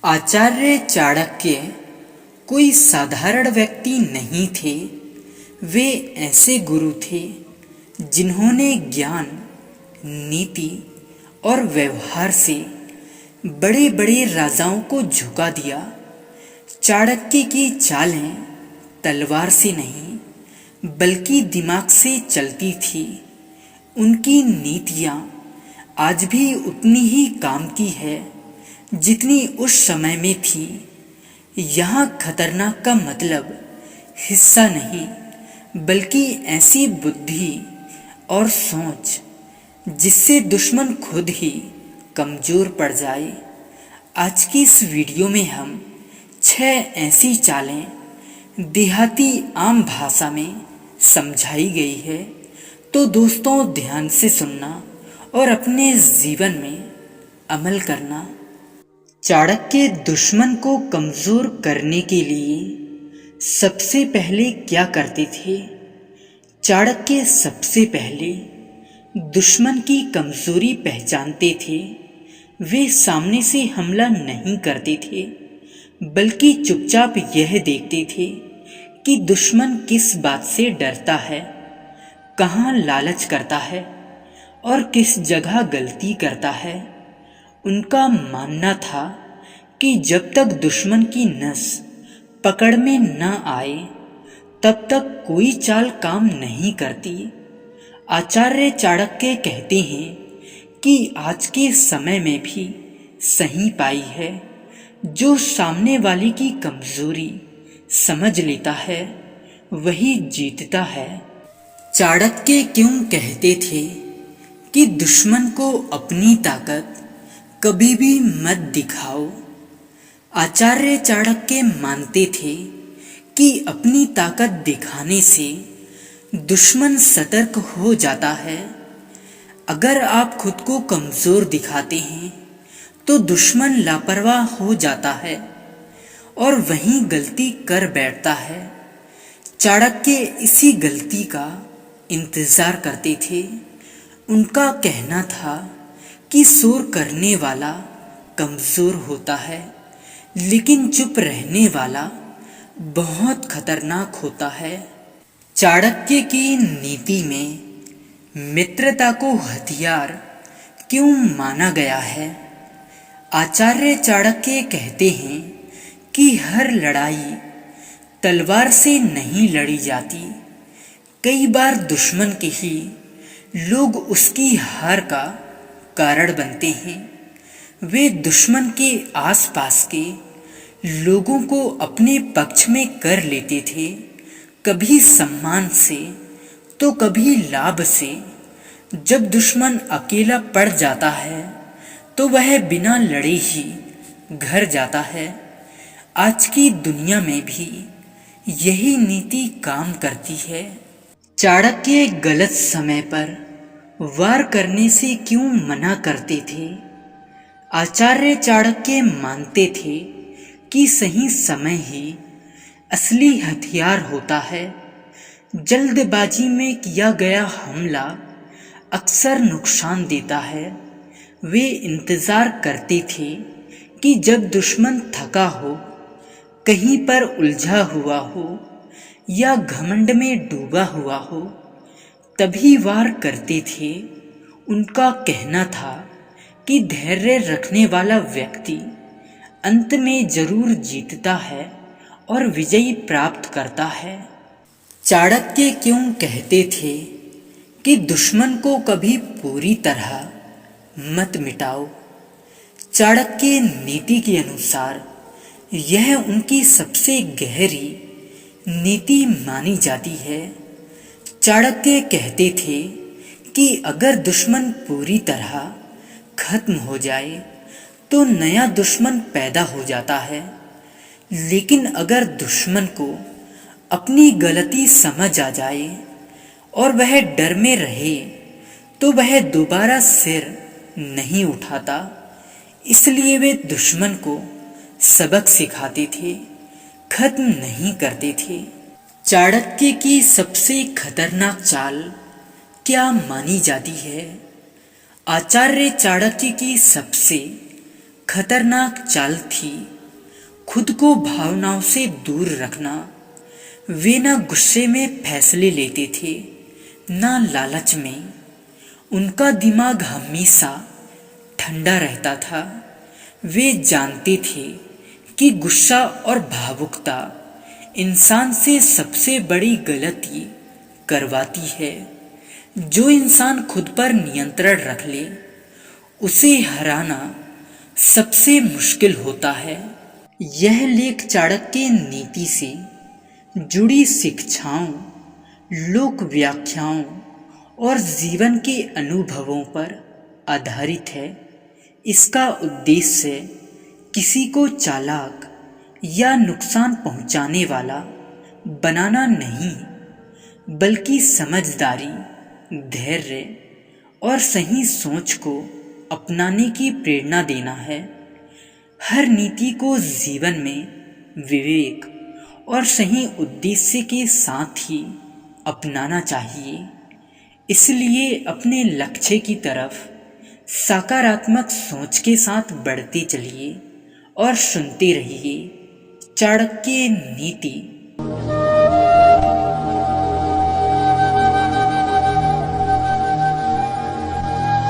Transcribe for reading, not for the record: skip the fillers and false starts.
आचार्य चाणक्य कोई साधारण व्यक्ति नहीं थे। वे ऐसे गुरु थे जिन्होंने ज्ञान, नीति और व्यवहार से बड़े बड़े राजाओं को झुका दिया। चाणक्य की चालें तलवार से नहीं बल्कि दिमाग से चलती थी। उनकी नीतियाँ आज भी उतनी ही काम की है जितनी उस समय में थी। यहाँ खतरनाक का मतलब हिस्सा नहीं बल्कि ऐसी बुद्धि और सोच जिससे दुश्मन खुद ही कमज़ोर पड़ जाए। आज की इस वीडियो में हम 6 ऐसी चालें देहाती आम भाषा में समझाई गई है। तो दोस्तों ध्यान से सुनना और अपने जीवन में अमल करना। चाणक्य दुश्मन को कमज़ोर करने के लिए सबसे पहले क्या करते थे? चाणक्य सबसे पहले दुश्मन की कमज़ोरी पहचानते थे। वे सामने से हमला नहीं करते थे बल्कि चुपचाप यह देखते थे कि दुश्मन किस बात से डरता है, कहाँ लालच करता है और किस जगह गलती करता है। उनका मानना था कि जब तक दुश्मन की नस पकड़ में न आए तब तक कोई चाल काम नहीं करती। आचार्य चाणक्य कहते हैं कि आज के समय में भी सही पाई है, जो सामने वाले की कमज़ोरी समझ लेता है वही जीतता है। चाणक्य क्यों कहते थे कि दुश्मन को अपनी ताकत कभी भी मत दिखाओ? आचार्य चाणक्य मानते थे कि अपनी ताकत दिखाने से दुश्मन सतर्क हो जाता है। अगर आप खुद को कमज़ोर दिखाते हैं तो दुश्मन लापरवाह हो जाता है और वहीं गलती कर बैठता है। चाणक्य इसी गलती का इंतज़ार करते थे। उनका कहना था कि शोर करने वाला कमज़ोर होता है लेकिन चुप रहने वाला बहुत खतरनाक होता है। चाणक्य की नीति में मित्रता को हथियार क्यों माना गया है? आचार्य चाणक्य कहते हैं कि हर लड़ाई तलवार से नहीं लड़ी जाती। कई बार दुश्मन के ही लोग उसकी हार का कारण बनते हैं। वे दुश्मन के आसपास के लोगों को अपने पक्ष में कर लेते थे, कभी सम्मान से तो कभी लाभ से। जब दुश्मन अकेला पड़ जाता है तो वह बिना लड़े ही घर जाता है। आज की दुनिया में भी यही नीति काम करती है। चाणक्य गलत समय पर वार करने से क्यों मना करते थे? आचार्य चाणक्य मानते थे कि सही समय ही असली हथियार होता है। जल्दबाजी में किया गया हमला अक्सर नुकसान देता है। वे इंतज़ार करते थे कि जब दुश्मन थका हो, कहीं पर उलझा हुआ हो या घमंड में डूबा हुआ हो तभी वार करते थे। उनका कहना था कि धैर्य रखने वाला व्यक्ति अंत में जरूर जीतता है और विजय प्राप्त करता है। चाणक्य क्यों कहते थे कि दुश्मन को कभी पूरी तरह मत मिटाओ? चाणक्य नीति के अनुसार यह उनकी सबसे गहरी नीति मानी जाती है। चाणक्य कहते थे कि अगर दुश्मन पूरी तरह खत्म हो जाए तो नया दुश्मन पैदा हो जाता है, लेकिन अगर दुश्मन को अपनी गलती समझ आ जाए और वह डर में रहे तो वह दोबारा सिर नहीं उठाता। इसलिए वे दुश्मन को सबक सिखाते थे, खत्म नहीं करते थे। चाणक्य की सबसे खतरनाक चाल क्या मानी जाती है? आचार्य चाणक्य की सबसे खतरनाक चाल थी खुद को भावनाओं से दूर रखना। वे न गुस्से में फैसले लेते थे न लालच में। उनका दिमाग हमेशा ठंडा रहता था। वे जानते थे कि गुस्सा और भावुकता इंसान से सबसे बड़ी गलती करवाती है। जो इंसान खुद पर नियंत्रण रख ले उसे हराना सबसे मुश्किल होता है। यह लेख चाणक्य नीति से जुड़ी शिक्षाओं, लोक व्याख्याओं और जीवन के अनुभवों पर आधारित है। इसका उद्देश्य किसी को चालाक या नुकसान पहुंचाने वाला बनाना नहीं, बल्कि समझदारी, धैर्य और सही सोच को अपनाने की प्रेरणा देना है। हर नीति को जीवन में विवेक और सही उद्देश्य के साथ ही अपनाना चाहिए। इसलिए अपने लक्ष्य की तरफ सकारात्मक सोच के साथ बढ़ते चलिए और सुनते रहिए चाणक्य नीति।